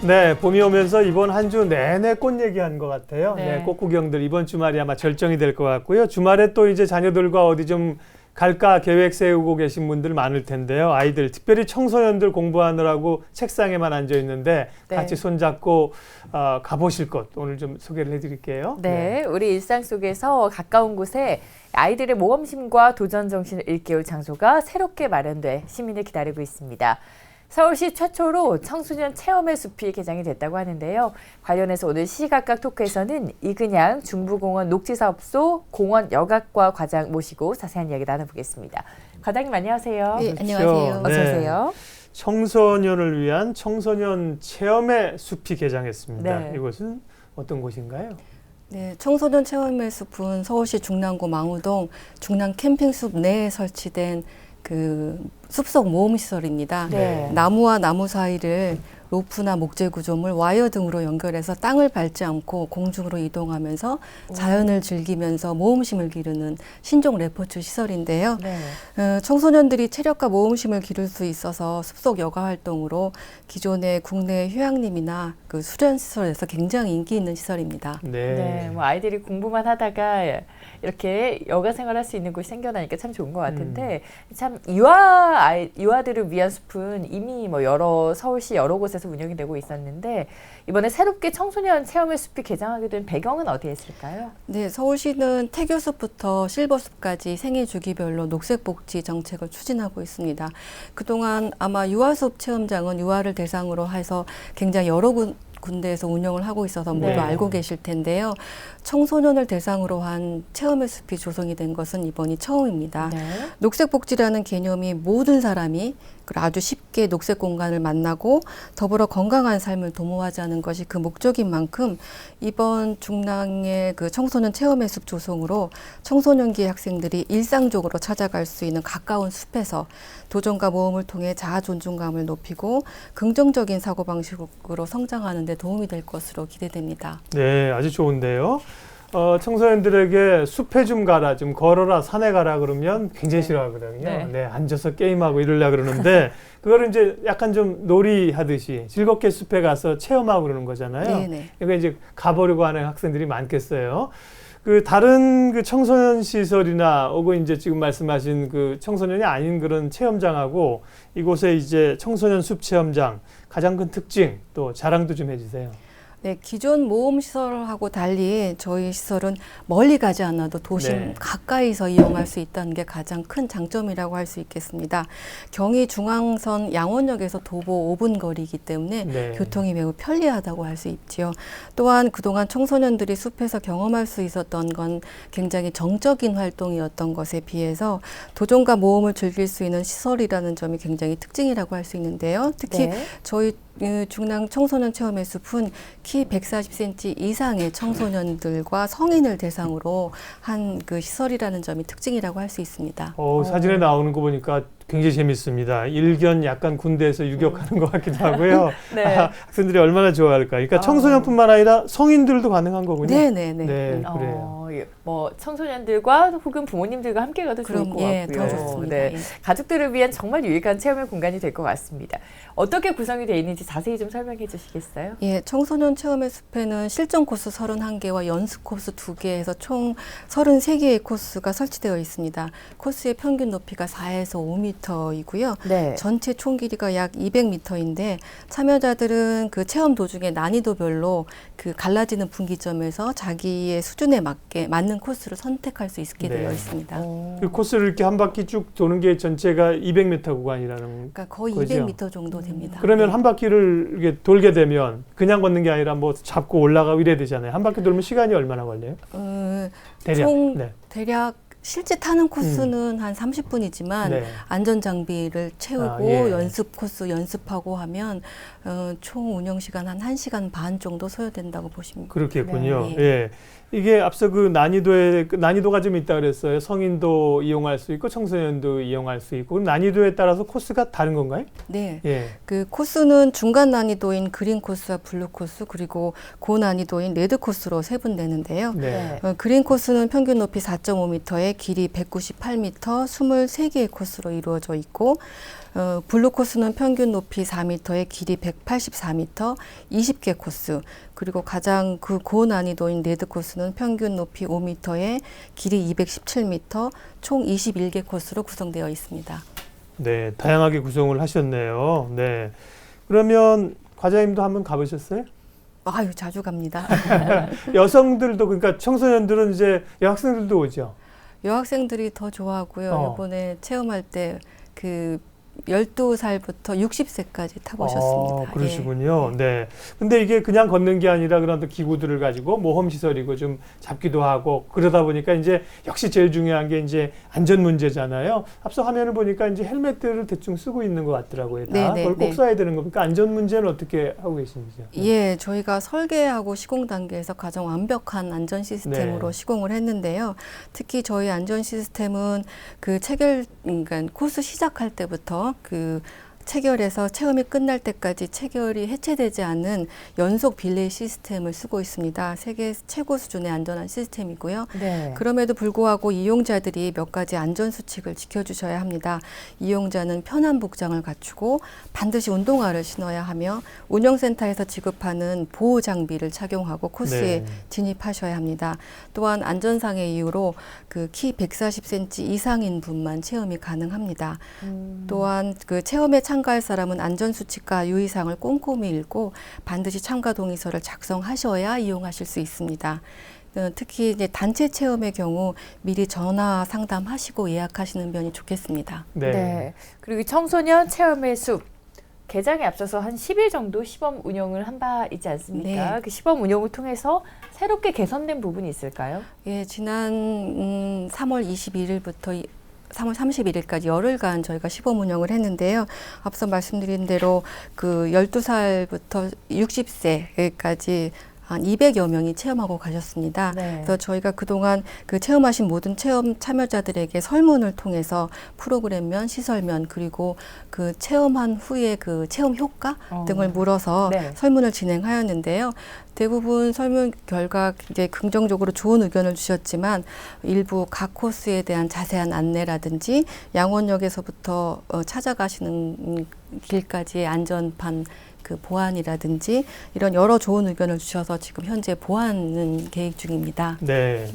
네, 봄이 오면서 이번 한 주 내내 꽃 얘기한 것 같아요. 네. 네, 꽃 구경들 이번 주말이 아마 절정이 될 것 같고요. 주말에 또 이제 자녀들과 어디 좀 갈까 계획 세우고 계신 분들 많을 텐데요. 아이들, 특별히 청소년들 공부하느라고 책상에만 앉아 있는데 네. 같이 손잡고 가보실 곳 오늘 좀 소개를 해드릴게요. 네, 우리 일상 속에서 가까운 곳에 아이들의 모험심과 도전 정신을 일깨울 장소가 새롭게 마련돼 시민을 기다리고 있습니다. 서울시 최초로 청소년 체험의 숲이 개장이 됐다고 하는데요. 관련해서 오늘 시시각각 토크에서는 이근양 중부공원 녹지사업소 공원 여각과 과장 모시고 자세한 이야기 나눠보겠습니다. 과장님 안녕하세요. 네, 그렇죠. 안녕하세요. 어서 오세요. 청소년을 위한 청소년 체험의 숲이 개장했습니다. 네. 이곳은 어떤 곳인가요? 네, 청소년 체험의 숲은 서울시 중랑구 망우동 중랑 캠핑숲 내에 설치된 그 숲속 모험시설입니다. 네. 나무와 나무 사이를 로프나 목재 구조물, 와이어 등으로 연결해서 땅을 밟지 않고 공중으로 이동하면서 자연을 즐기면서 모험심을 기르는 신종 레포츠 시설인데요. 네. 청소년들이 체력과 모험심을 기를 수 있어서 숲속 여가 활동으로 기존의 국내 휴양림이나 그 수련시설에서 굉장히 인기 있는 시설입니다. 네, 뭐 아이들이 공부만 하다가 이렇게 여가 생활할 수 있는 곳이 생겨나니까 참 좋은 것 같은데 참 유아들을 위한 숲은 이미 뭐 서울시 여러 곳에서 운영이 되고 있었는데 이번에 새롭게 청소년 체험의 숲이 개장하게 된 배경은 어디에 있을까요? 네, 서울시는 태교숲부터 실버숲까지 생애 주기별로 녹색복지 정책을 추진하고 있습니다. 그동안 아마 유아숲 체험장은 유아를 대상으로 해서 굉장히 여러 군데에서 운영을 하고 있어서 모두 네. 알고 계실 텐데요. 청소년을 대상으로 한 체험의 숲이 조성이 된 것은 이번이 처음입니다. 네. 녹색복지라는 개념이 모든 사람이 아주 쉽게 녹색 공간을 만나고 더불어 건강한 삶을 도모하자는 것이 그 목적인 만큼 이번 중랑의 그 청소년 체험의 숲 조성으로 청소년기 학생들이 일상적으로 찾아갈 수 있는 가까운 숲에서 도전과 모험을 통해 자아 존중감을 높이고 긍정적인 사고방식으로 성장하는 데 도움이 될 것으로 기대됩니다. 네, 아주 좋은데요. 청소년들에게 숲에 좀 가라, 좀 걸어라, 산에 가라 그러면 굉장히 싫어하거든요. 네. 네, 앉아서 게임하고 이러려 그러는데 그거를 이제 약간 좀 놀이하듯이 즐겁게 숲에 가서 체험하고 그러는 거잖아요. 네네. 그러니까 이제 가보려고 하는 학생들이 많겠어요. 그 다른 그 청소년 시설이나 혹은 이제 지금 말씀하신 그 청소년이 아닌 그런 체험장하고 이곳에 이제 청소년 숲 체험장 가장 큰 특징 또 자랑도 좀 해주세요. 네, 기존 모험시설하고 달리 저희 시설은 멀리 가지 않아도 도심 네. 가까이서 이용할 수 있다는 게 가장 큰 장점이라고 할 수 있겠습니다. 경의 중앙선 양원역에서 도보 5분 거리이기 때문에 네. 교통이 매우 편리하다고 할 수 있지요. 또한 그동안 청소년들이 숲에서 경험할 수 있었던 건 굉장히 정적인 활동이었던 것에 비해서 도전과 모험을 즐길 수 있는 시설이라는 점이 굉장히 특징이라고 할 수 있는데요. 특히 네. 저희 중랑 청소년 체험의 숲은 키 140cm 이상의 청소년들과 성인을 대상으로 한 그 시설이라는 점이 특징이라고 할 수 있습니다. 사진에 나오는 거 보니까 굉장히 재밌습니다. 일견 약간 군대에서 유격하는 것 같기도 하고요. 네. 학생들이 얼마나 좋아할까. 그러니까 청소년뿐만 아니라 성인들도 가능한 거군요. 네네네. 네, 그래요. 뭐 청소년들과 혹은 부모님들과 함께 가도 좋을 것 예, 같고요. 더 좋습니다. 네. 예. 가족들을 위한 정말 유익한 체험의 공간이 될 것 같습니다. 어떻게 구성이 되어 있는지 자세히 좀 설명해 주시겠어요? 예, 청소년 체험의 숲에는 실전 코스 31개와 연습 코스 2개에서 총 33개의 코스가 설치되어 있습니다. 코스의 평균 높이가 4에서 5m이고요. 네. 전체 총 길이가 약 200m인데 참여자들은 그 체험 도중에 난이도별로 그 갈라지는 분기점에서 자기의 수준에 맞는 코스를 선택할 수 있게 네. 되어 있습니다. 그 코스를 이렇게 한 바퀴 쭉 도는 게 전체가 200m 구간이라는 그러니까 거의 거죠? 200m 정도 됩니다. 그러면 네. 한 바퀴를 이렇게 돌게 되면 그냥 걷는 게 아니라 뭐 잡고 올라가고 이래야 되잖아요. 한 바퀴 돌면 시간이 얼마나 걸려요? 대략. 총 네. 대략 실제 타는 코스는 한 30분이지만 네. 안전장비를 채우고 예. 연습 코스 연습하고 하면 총 운영 시간 한 1시간 반 정도 소요된다고 보시면 그렇겠군요. 네. 예. 이게 앞서 그 난이도가 좀 있다 그랬어요. 성인도 이용할 수 있고 청소년도 이용할 수 있고 그럼 난이도에 따라서 코스가 다른 건가요? 네. 예. 그 코스는 중간 난이도인 그린 코스와 블루 코스 그리고 고난이도인 레드 코스로 세분되는데요. 네. 그린 코스는 평균 높이 4.5m에 코스에 길이 198m, 23개의 코스로 이루어져 있고 블루 코스는 평균 높이 4m에 길이 184m, 20개 코스. 그리고 가장 그 고난이도인 레드 코스는 평균 높이 5m에 길이 217m, 총 21개 코스로 구성되어 있습니다. 네, 다양하게 구성을 하셨네요. 네. 그러면 과장님도 한번 가보셨어요? 아유, 자주 갑니다. 여성들도, 그러니까 청소년들은 이제 여학생들도 오죠? 여학생들이 더 좋아하고요. 이번에 체험할 때 그 12살부터 60세까지 타보셨습니다. 그러시군요. 네. 근데 이게 그냥 걷는 게 아니라 그런 또 기구들을 가지고 모험시설이고 좀 잡기도 하고 그러다 보니까 이제 역시 제일 중요한 게 이제 안전 문제잖아요. 앞서 화면을 보니까 이제 헬멧들을 대충 쓰고 있는 것 같더라고요. 다 그걸 꼭 써야 되는 겁니까? 안전 문제는 어떻게 하고 계신지요? 예, 저희가 설계하고 시공 단계에서 가장 완벽한 안전 시스템으로 시공을 했는데요. 특히 저희 안전 시스템은 그 그러니까 코스 시작할 때부터 그 체결에서 체험이 끝날 때까지 체결이 해체되지 않는 연속 딜레이 시스템을 쓰고 있습니다. 세계 최고 수준의 안전한 시스템이고요. 네. 그럼에도 불구하고 이용자들이 몇 가지 안전 수칙을 지켜주셔야 합니다. 이용자는 편한 복장을 갖추고 반드시 운동화를 신어야 하며 운영센터에서 지급하는 보호 장비를 착용하고 코스에 진입하셔야 합니다. 또한 안전상의 이유로 그 키 140cm 이상인 분만 체험이 가능합니다. 또한 그 체험에 참가할 사람은 안전수칙과 유의사항을 꼼꼼히 읽고 반드시 참가 동의서를 작성하셔야 이용하실 수 있습니다. 특히 이제 단체 체험의 경우 미리 전화 상담하시고 예약하시는 편이 좋겠습니다. 네. 그리고 청소년 체험의 숲 개장에 앞서서 한 10일 정도 시범 운영을 한 바 있지 않습니까? 네. 그 시범 운영을 통해서 새롭게 개선된 부분이 있을까요? 예, 지난 3월 21일부터 3월 31일까지 열흘간 저희가 시범 운영을 했는데요. 앞서 말씀드린 대로 그 12살부터 60세까지 한 200여 명이 체험하고 가셨습니다. 네. 그래서 저희가 그동안 그 체험하신 모든 체험 참여자들에게 설문을 통해서 프로그램면, 시설면, 그리고 그 체험한 후에 그 체험 효과 등을 물어서 설문을 진행하였는데요. 대부분 설문 결과 이제 긍정적으로 좋은 의견을 주셨지만 일부 각 코스에 대한 자세한 안내라든지 양원역에서부터 찾아가시는 길까지의 안전판 그 보안이라든지 이런 여러 좋은 의견을 주셔서 지금 현재 보완은 계획 중입니다. 네.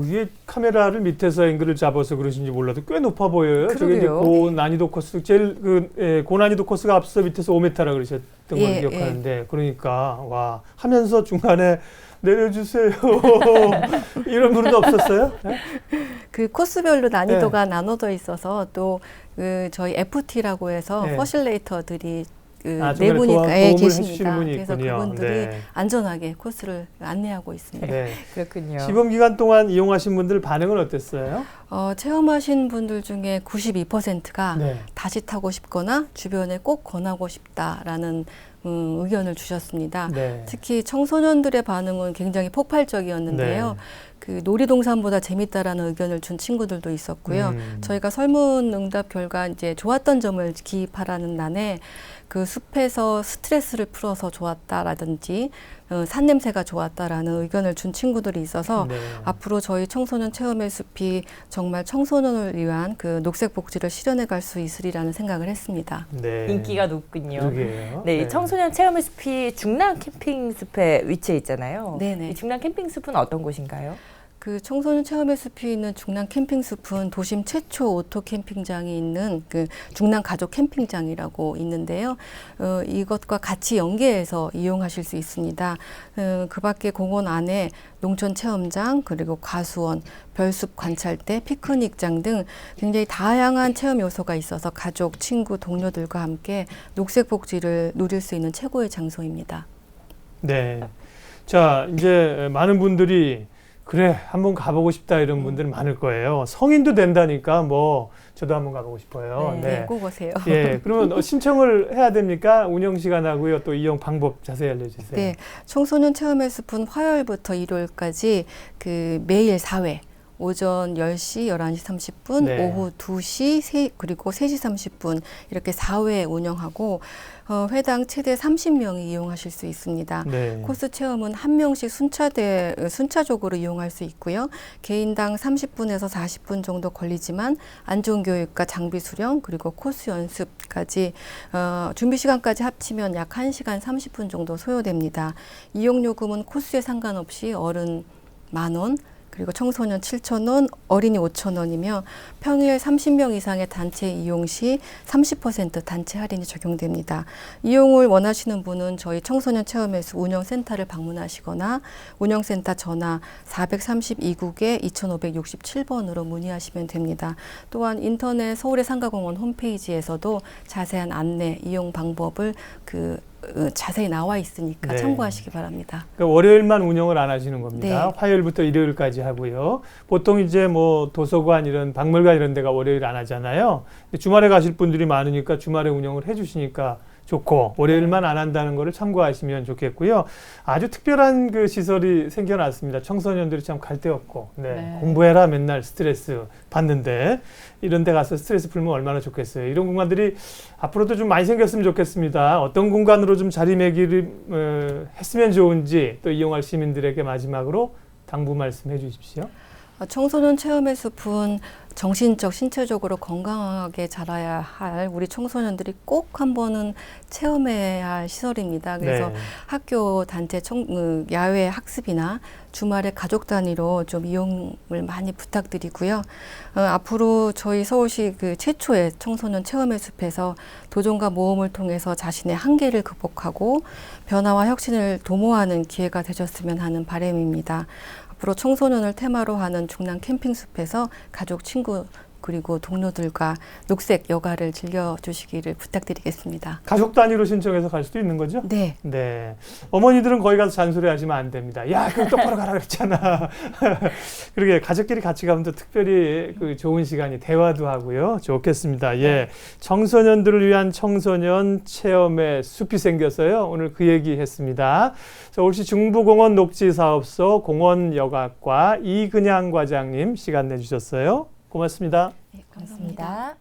이게 카메라를 밑에서 앵글을 잡아서 그러신지 몰라도 꽤 높아 보여요. 저게 이제 고난이도 코스, 제일 고난이도 코스가 앞서 밑에서 5m라 그러셨던 걸 기억하는데, 그러니까 와 하면서 중간에 내려주세요 이런 분은 없었어요? 네? 그 코스별로 난이도가 나눠져 있어서 또 그 저희 FT라고 해서 퍼실레이터들이 네 분이 계십니다. 그래서 그분들이 안전하게 코스를 안내하고 있습니다. 네. 그렇군요. 시범 기간 동안 이용하신 분들 반응은 어땠어요? 체험하신 분들 중에 92%가 다시 타고 싶거나 주변에 꼭 권하고 싶다라는 의견을 주셨습니다. 특히 청소년들의 반응은 굉장히 폭발적이었는데요. 그 놀이동산보다 재밌다라는 의견을 준 친구들도 있었고요. 저희가 설문 응답 결과 이제 좋았던 점을 기입하라는 난에 그 숲에서 스트레스를 풀어서 좋았다라든지 산냄새가 좋았다라는 의견을 준 친구들이 있어서 앞으로 저희 청소년 체험의 숲이 정말 청소년을 위한 그 녹색 복지를 실현해 갈 수 있으리라는 생각을 했습니다. 인기가 높군요. 그러게요. 이 청소년 체험의 숲이 중랑 캠핑 숲에 위치해 있잖아요. 이 중랑 캠핑 숲은 어떤 곳인가요? 그 청소년 체험의 숲이 있는 중랑 캠핑 숲은 도심 최초 오토 캠핑장이 있는 그 중랑 가족 캠핑장이라고 있는데요. 이것과 같이 연계해서 이용하실 수 있습니다. 그 밖에 공원 안에 농촌 체험장, 그리고 가수원, 별숲 관찰대, 피크닉장 등 굉장히 다양한 체험 요소가 있어서 가족, 친구, 동료들과 함께 녹색 복지를 누릴 수 있는 최고의 장소입니다. 네. 자, 이제 많은 분들이 그래 한번 가보고 싶다 이런 분들은 많을 거예요. 성인도 된다니까 뭐 저도 한번 가보고 싶어요. 꼭 오세요. 그러면 신청을 해야 됩니까? 운영 시간하고요, 또 이용 방법 자세히 알려주세요. 네, 청소년 체험의 숲은 화요일부터 일요일까지 그 매일 4회 오전 10시, 11시 30분, 네. 오후 2시, 그리고 3시 30분 이렇게 4회 운영하고 회당 최대 30명이 이용하실 수 있습니다. 네. 코스 체험은 한 명씩 순차적으로 이용할 수 있고요. 개인당 30분에서 40분 정도 걸리지만 안전교육과 장비 수령 그리고 코스 연습까지 준비 시간까지 합치면 약 1시간 30분 정도 소요됩니다. 이용 요금은 코스에 상관없이 어른 10,000원, 그리고 청소년 7,000원, 어린이 5,000원이며 평일 30명 이상의 단체 이용 시 30% 단체 할인이 적용됩니다. 이용을 원하시는 분은 저희 청소년 체험회수 운영센터를 방문하시거나 운영센터 전화 432국에 2567번으로 문의하시면 됩니다. 또한 인터넷 서울의 상가공원 홈페이지에서도 자세한 안내, 이용 방법을 자세히 나와 있으니까 네. 참고하시기 바랍니다. 그러니까 월요일만 운영을 안 하시는 겁니다. 네. 화요일부터 일요일까지 하고요. 보통 이제 뭐 도서관 이런 박물관 이런 데가 월요일 안 하잖아요. 근데 주말에 가실 분들이 많으니까 주말에 운영을 해주시니까 좋고 월요일만 안 한다는 거를 참고하시면 좋겠고요. 아주 특별한 그 시설이 생겨났습니다. 청소년들이 참 갈 데 없고 네. 공부해라 맨날 스트레스 받는데 이런 데 가서 스트레스 풀면 얼마나 좋겠어요. 이런 공간들이 앞으로도 좀 많이 생겼으면 좋겠습니다. 어떤 공간으로 좀 자리매김을 했으면 좋은지 또 이용할 시민들에게 마지막으로 당부 말씀해 주십시오. 청소년 체험의 숲은 정신적, 신체적으로 건강하게 자라야 할 우리 청소년들이 꼭 한 번은 체험해야 할 시설입니다. 그래서 네. 학교 단체 야외 학습이나 주말에 가족 단위로 좀 이용을 많이 부탁드리고요. 앞으로 저희 서울시 최초의 청소년 체험의 숲에서 도전과 모험을 통해서 자신의 한계를 극복하고 변화와 혁신을 도모하는 기회가 되셨으면 하는 바람입니다. 앞으로 청소년을 테마로 하는 중랑 캠핑숲에서 가족, 친구 그리고 동료들과 녹색 여가를 즐겨주시기를 부탁드리겠습니다. 가족 단위로 신청해서 갈 수도 있는 거죠? 네. 네. 어머니들은 거기 가서 잔소리하시면 안 됩니다. 야, 그거 똑바로 가라 그랬잖아. 그러게 가족끼리 같이 가면 또 특별히 좋은 시간이 대화도 하고요. 좋겠습니다. 예. 청소년들을 위한 청소년 체험의 숲이 생겼어요. 오늘 그 얘기 했습니다. 서울시 중부공원 녹지사업소 공원여가과 이근양 과장님 시간 내주셨어요. 고맙습니다. 네, 고맙습니다.